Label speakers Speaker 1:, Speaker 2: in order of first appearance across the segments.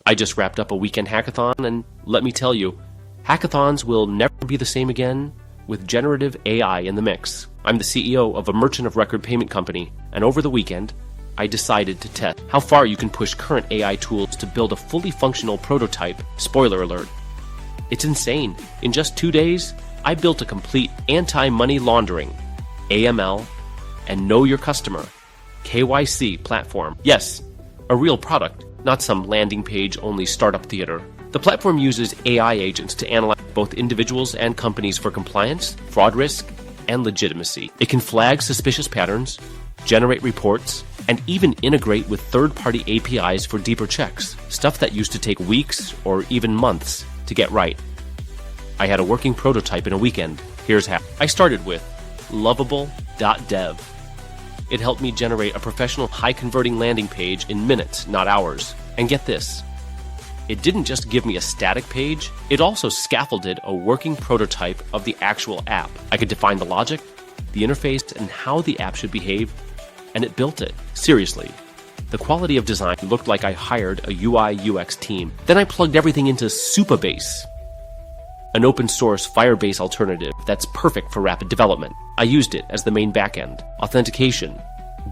Speaker 1: I just wrapped up a weekend hackathon, and let me tell you, hackathons will never be the same again with generative AI in the mix. I'm the CEO of a merchant of record payment company, and over the weekend, I decided to test how far you can push current AI tools to build a fully functional prototype. Spoiler alert. It's insane. In just 2 days, I built a complete anti-money laundering, AML, and Know Your Customer, KYC platform. Yes, a real product, not some landing page only startup theater. The platform uses AI agents to analyze both individuals and companies for compliance, fraud risk, and legitimacy. It can flag suspicious patterns, generate reports, and even integrate with third-party APIs for deeper checks, stuff that used to take weeks or even months to get right. I had a working prototype in a weekend. Here's how. I started with Lovable.dev. It helped me generate a professional, high-converting landing page in minutes, not hours. And get this, it didn't just give me a static page, it also scaffolded a working prototype of the actual app. I could define the logic, the interface, and how the app should behave, and it built it. Seriously. The quality of design looked like I hired a UI UX team. Then I plugged everything into Supabase, an open source Firebase alternative that's perfect for rapid development. I used it as the main backend, authentication,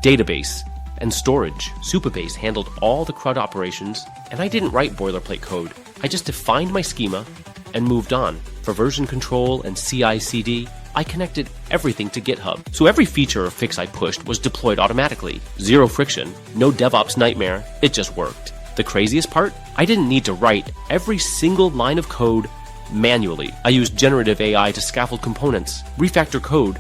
Speaker 1: database, and storage. Supabase handled all the CRUD operations, and I didn't write boilerplate code. I just defined my schema and moved on. For version control and CI/CD, I connected everything to GitHub. So every feature or fix I pushed was deployed automatically. Zero friction, no DevOps nightmare, it just worked. The craziest part? I didn't need to write every single line of code manually. I used generative AI to scaffold components, refactor code,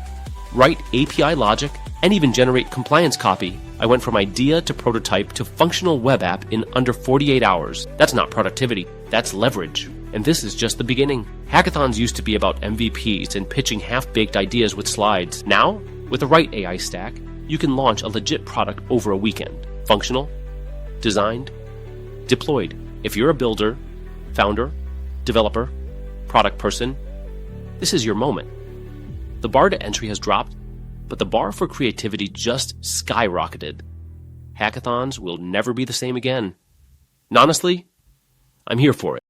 Speaker 1: write API logic, and even generate compliance copy. I went from idea to prototype to functional web app in under 48 hours. That's not productivity, that's leverage. And this is just the beginning. Hackathons used to be about MVPs and pitching half-baked ideas with slides. Now, with the right AI stack, you can launch a legit product over a weekend. Functional, designed, deployed. If you're a builder, founder, developer, product person, this is your moment. The bar to entry has dropped, but the bar for creativity just skyrocketed. Hackathons will never be the same again. And honestly, I'm here for it.